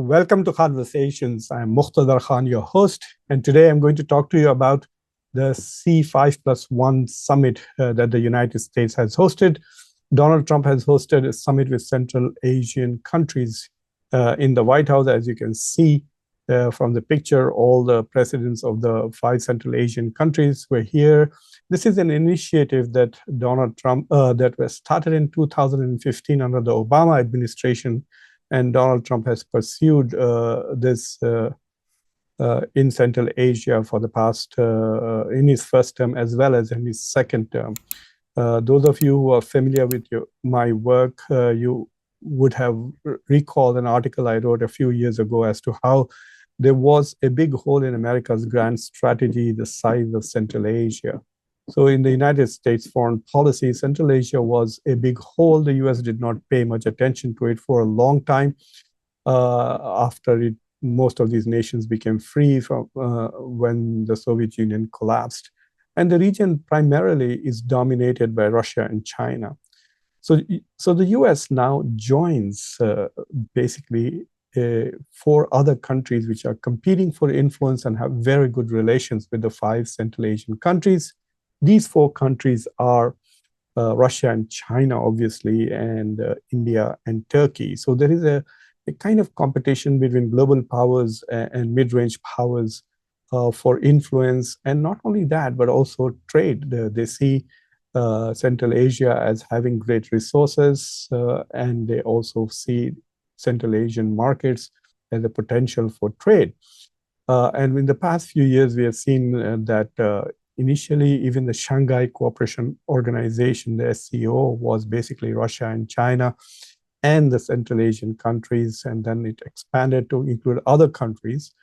Welcome to Khanversations. I'm Muqtedar Khan, your host, and today I'm going to talk to you about the C5+1 summit that the United States has hosted. Donald Trump has hosted a summit with Central Asian countries in the White House. As you can see from the picture, all the presidents of the 5 Central Asian countries were here. This is an initiative that Donald Trump, that was started in 2015 under the Obama administration, and Donald Trump has pursued this in Central Asia for the past, in his first term as well as in his second term. Those of you who are familiar with my work, you would have recalled an article I wrote a few years ago as to how there was a big hole in America's grand strategy, the size of Central Asia. So in the United States foreign policy, Central Asia was a big hole. The US did not pay much attention to it for a long time after most of these nations became free from when the Soviet Union collapsed. And the region primarily is dominated by Russia and China. So the US now joins basically 4 other countries which are competing for influence and have very good relations with the 5 Central Asian countries. These 4 countries are Russia and China, obviously, and India and Turkey. So there is a kind of competition between global powers and mid-range powers for influence. And not only that, but also trade. They see Central Asia as having great resources, and they also see Central Asian markets as a potential for trade. And in the past few years, we have seen that initially, even the Shanghai Cooperation Organization, the SCO, was basically Russia and China and the Central Asian countries, and then it expanded to include other countries.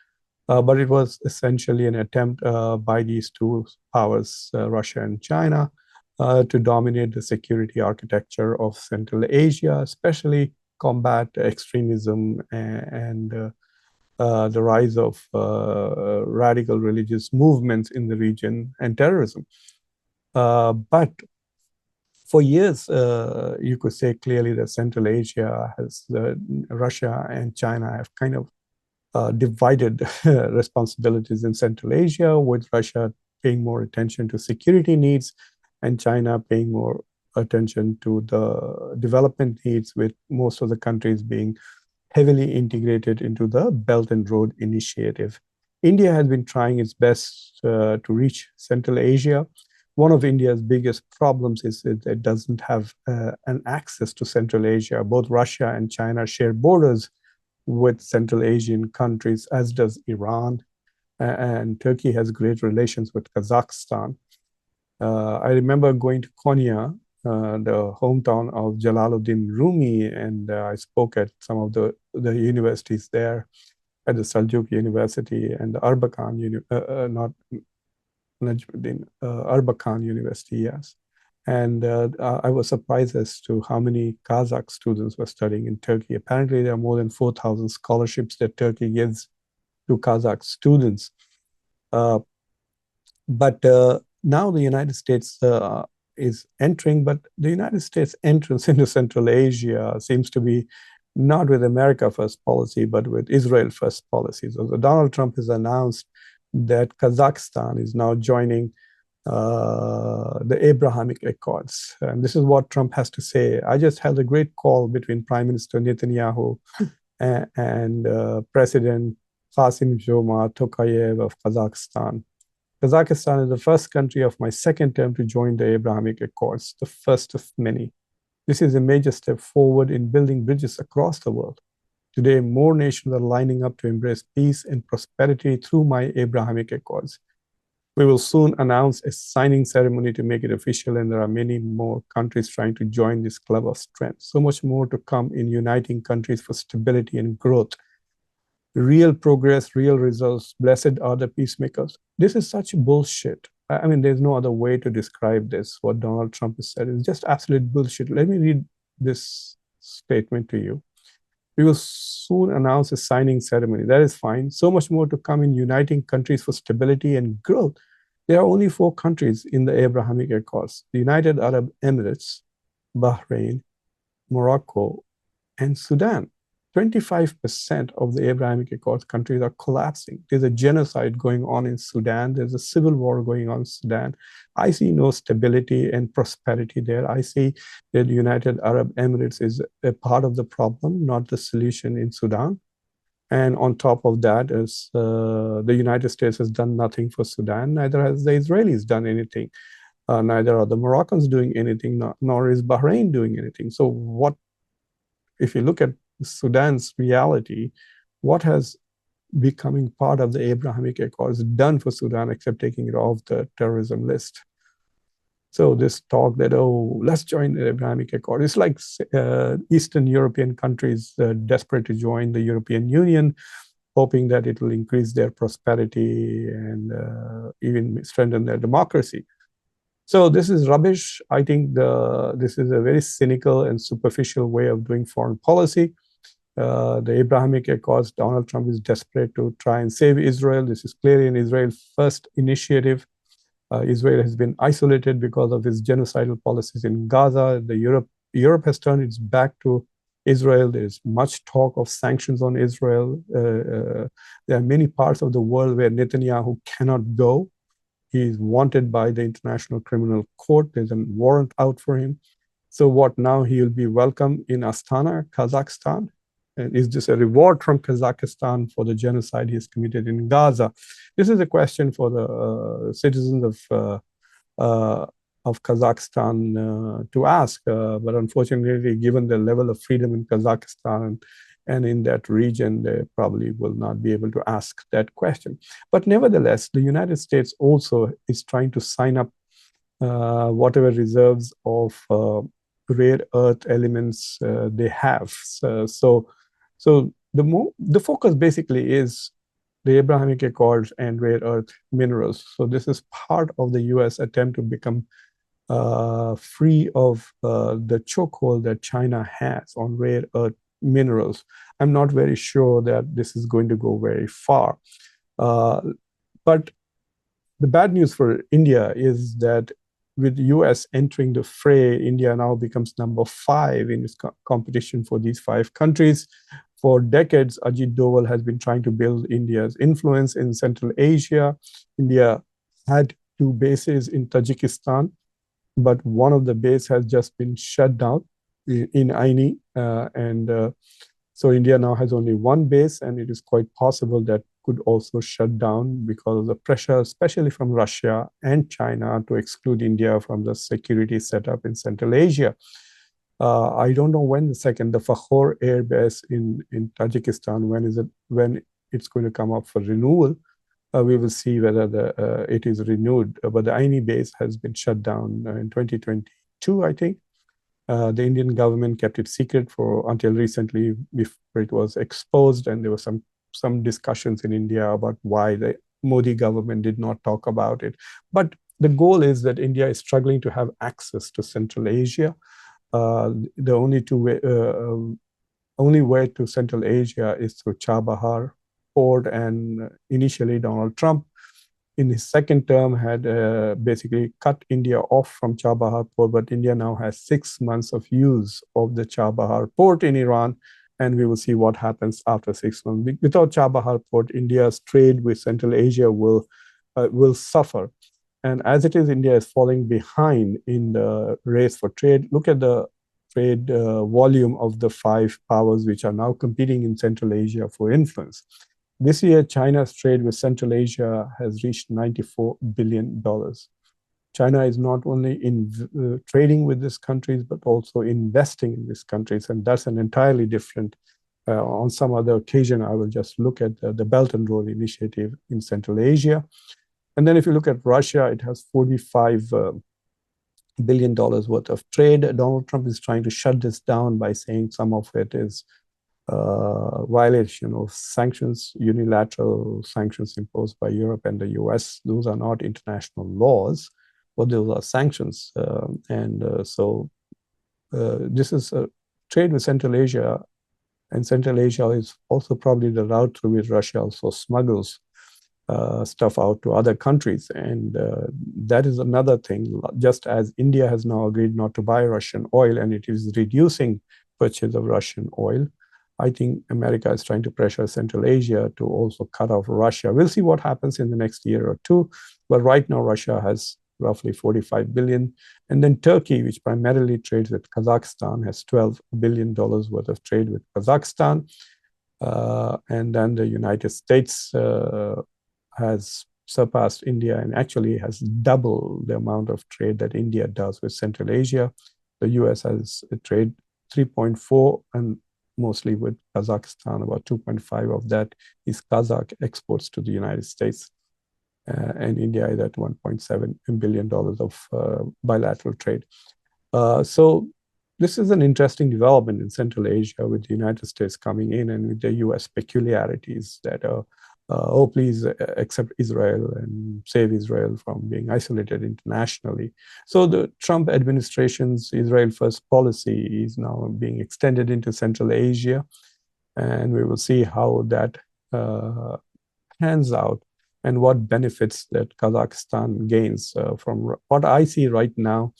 But it was essentially an attempt by these 2 powers, Russia and China, to dominate the security architecture of Central Asia, especially combat extremism and the rise of radical religious movements in the region and terrorism. But for years, you could say clearly that Central Asia has, Russia and China have kind of divided responsibilities in Central Asia, with Russia paying more attention to security needs and China paying more attention to the development needs, with most of the countries being heavily integrated into the Belt and Road Initiative. India has been trying its best to reach Central Asia. One of India's biggest problems is that it doesn't have an access to Central Asia. Both Russia and China share borders with Central Asian countries, as does Iran, and Turkey has great relations with Kazakhstan. I remember going to Konya, the hometown of Jalaluddin Rumi, and I spoke at some of the universities there, at the Seljuk University and the Erbakan, not Najmuddin, Erbakan University, yes. And I was surprised as to how many Kazakh students were studying in Turkey. Apparently, there are more than 4,000 scholarships that Turkey gives to Kazakh students. But now the United States is entering, but the United States entrance into Central Asia seems to be not with America first policy, but with Israel first policy. So Donald Trump has announced that Kazakhstan is now joining the Abrahamic Accords. And this is what Trump has to say. I just held a great call between Prime Minister Netanyahu and President Kassym-Jomart Tokayev of Kazakhstan. Kazakhstan is the first country of my second term to join the Abrahamic Accords, the first of many. This is a major step forward in building bridges across the world. Today, more nations are lining up to embrace peace and prosperity through my Abrahamic Accords. We will soon announce a signing ceremony to make it official, and there are many more countries trying to join this club of strength. So much more to come in uniting countries for stability and growth. Real progress, real results. Blessed are the peacemakers. This is such bullshit. I mean, there's no other way to describe this. What Donald Trump has said is just absolute bullshit. Let me read this statement to you. We will soon announce a signing ceremony. That is fine. So much more to come in uniting countries for stability and growth. There are only 4 countries in the Abrahamic Accords: the United Arab Emirates, Bahrain, Morocco, and Sudan. 25% of the Abrahamic Accords countries are collapsing. There's a genocide going on in Sudan. There's a civil war going on in Sudan. I see no stability and prosperity there. I see that the United Arab Emirates is a part of the problem, not the solution in Sudan. And on top of that, is the United States has done nothing for Sudan, neither has the Israelis done anything. Neither are the Moroccans doing anything, nor is Bahrain doing anything. So what, if you look at Sudan's reality, what has becoming part of the Abrahamic Accords done for Sudan except taking it off the terrorism list? So this talk that, oh, let's join the Abrahamic Accord, it's like Eastern European countries desperate to join the European Union, hoping that it will increase their prosperity and even strengthen their democracy. So this is rubbish. I think this is a very cynical and superficial way of doing foreign policy. The Abrahamic Accords, Donald Trump is desperate to try and save Israel. This is clearly an Israel first initiative. Israel has been isolated because of its genocidal policies in Gaza. Europe has turned its back to Israel. There's much talk of sanctions on Israel. There are many parts of the world where Netanyahu cannot go. He's wanted by the International Criminal Court. There's a warrant out for him. So what now? He'll be welcome in Astana, Kazakhstan. And is this a reward from Kazakhstan for the genocide he's committed in Gaza? This is a question for the citizens of Kazakhstan to ask. But unfortunately, given the level of freedom in Kazakhstan and in that region, they probably will not be able to ask that question. But nevertheless, the United States also is trying to sign up whatever reserves of rare earth elements they have. So the focus basically is the Abrahamic Accords and rare earth minerals. So this is part of the US attempt to become free of the chokehold that China has on rare earth minerals. I'm not very sure that this is going to go very far. But the bad news for India is that with US entering the fray, India now becomes number 5 in its competition for these 5 countries. For decades, Ajit Doval has been trying to build India's influence in Central Asia. India had 2 bases in Tajikistan, but one of the bases has just been shut down in Aini. So India now has only 1 base, and it is quite possible that could also shut down because of the pressure, especially from Russia and China, to exclude India from the security setup in Central Asia. I don't know when the Fakhor Air Base in Tajikistan, when it's going to come up for renewal. We will see whether it is renewed. But the Aini base has been shut down in 2022, I think. The Indian government kept it secret until recently, before it was exposed, and there were some discussions in India about why the Modi government did not talk about it. But the goal is that India is struggling to have access to Central Asia. The only way to Central Asia is through Chabahar port, and initially Donald Trump, in his second term, had basically cut India off from Chabahar port, but India now has 6 months of use of the Chabahar port in Iran, and we will see what happens after 6 months. Without Chabahar port, India's trade with Central Asia will suffer. And as it is, India is falling behind in the race for trade. Look at the trade volume of the 5 powers which are now competing in Central Asia for influence. This year, China's trade with Central Asia has reached $94 billion. China is not only in trading with these countries, but also investing in these countries. And that's an entirely different, on some other occasion, I will just look at the Belt and Road Initiative in Central Asia. And then if you look at Russia, it has $45 billion worth of trade. Donald Trump is trying to shut this down by saying some of it is violation of sanctions, unilateral sanctions imposed by Europe and the US. Those are not international laws, but those are sanctions. So this is a trade with Central Asia, and Central Asia is also probably the route through which Russia also smuggles stuff out to other countries. And that is another thing. Just as India has now agreed not to buy Russian oil, and it is reducing purchase of Russian oil, I think America is trying to pressure Central Asia to also cut off Russia. We'll see what happens in the next year or two. But right now, Russia has roughly 45 billion. And then Turkey, which primarily trades with Kazakhstan, has $12 billion worth of trade with Kazakhstan. And then the United States has surpassed India and actually has double the amount of trade that India does with Central Asia. The US has a trade 3.4 and mostly with Kazakhstan. About 2.5 of that is Kazakh exports to the United States. And India is at $1.7 billion of bilateral trade. So this is an interesting development in Central Asia with the United States coming in and with the US peculiarities that please accept Israel and save Israel from being isolated internationally. So the Trump administration's Israel first policy is now being extended into Central Asia, and we will see how that pans out and what benefits that Kazakhstan gains from what I see right now.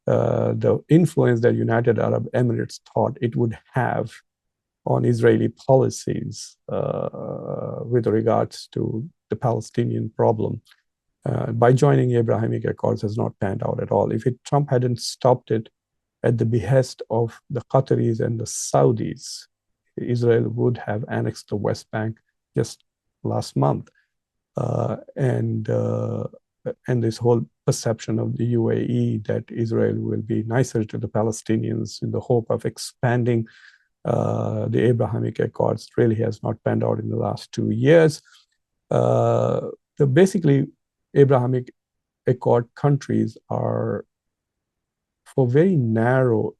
The influence that United Arab Emirates thought it would have on Israeli policies with regards to the Palestinian problem by joining Abrahamic Accords has not panned out at all. If Trump hadn't stopped it at the behest of the Qataris and the Saudis, Israel would have annexed the West Bank just last month. And this whole perception of the UAE that Israel will be nicer to the Palestinians in the hope of expanding the Abrahamic Accords really has not panned out in the last 2 years. Basically, Abrahamic Accord countries are for very narrow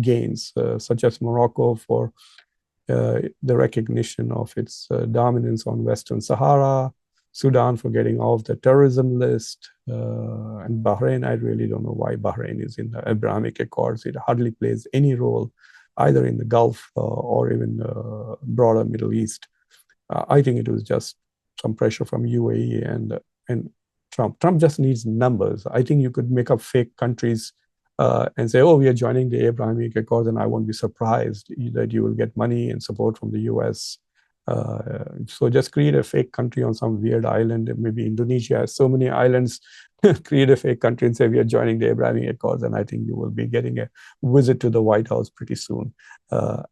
gains, such as Morocco for the recognition of its dominance on Western Sahara, Sudan for getting off the terrorism list, and Bahrain. I really don't know why Bahrain is in the Abrahamic Accords. It hardly plays any role either in the Gulf or even the broader Middle East. I think it was just some pressure from UAE and Trump. Trump just needs numbers. I think you could make up fake countries and say, oh, we are joining the Abrahamic Accords, and I won't be surprised that you will get money and support from the US. So just create a fake country on some weird island. Maybe Indonesia has so many islands. Create a fake country and say we are joining the Abrahamic Accords, and I think you will be getting a visit to the White House pretty soon,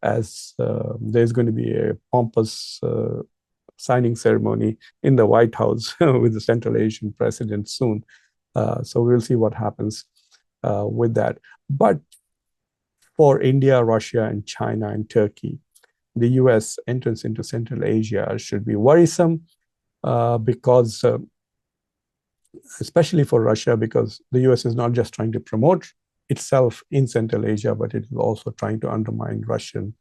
as there's going to be a pompous signing ceremony in the White House with the Central Asian president soon. So we'll see what happens with that. But for India, Russia, and China and Turkey, the US entrance into Central Asia should be worrisome because, especially for Russia, because the US is not just trying to promote itself in Central Asia, but it is also trying to undermine Russian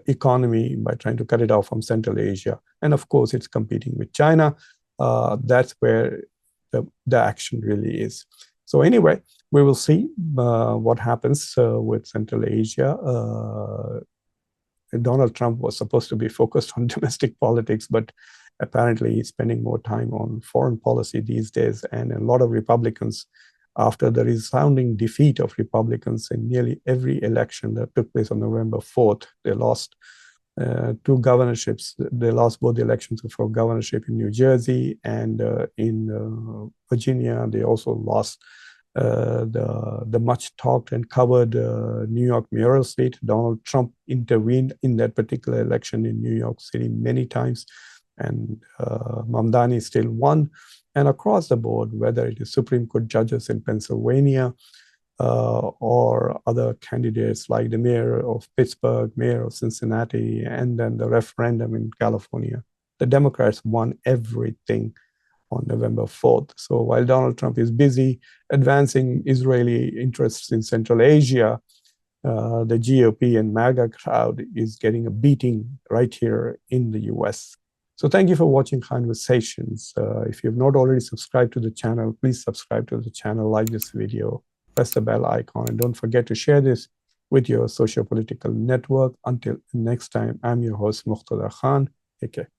economy by trying to cut it off from Central Asia. And of course, it's competing with China. That's where the action really is. So anyway, we will see what happens with Central Asia. Donald Trump was supposed to be focused on domestic politics, but apparently he's spending more time on foreign policy these days. And a lot of Republicans, after the resounding defeat of Republicans in nearly every election that took place on November 4th, they lost 2 governorships. They lost both the elections for governorship in New Jersey and in Virginia. They also lost the much talked and covered New York mayoral seat. Donald Trump intervened in that particular election in New York City many times, and Mamdani still won. And across the board, whether it is Supreme Court judges in Pennsylvania or other candidates like the mayor of Pittsburgh, mayor of Cincinnati, and then the referendum in California, the Democrats won everything on November 4th. So while Donald Trump is busy advancing Israeli interests in Central Asia, the GOP and MAGA crowd is getting a beating right here in the US. So thank you for watching Khanversations. If you have not already subscribed to the channel, please subscribe to the channel, like this video, press the bell icon, and don't forget to share this with your socio-political network. Until next time, I'm your host, Muqtedar Khan. Take care.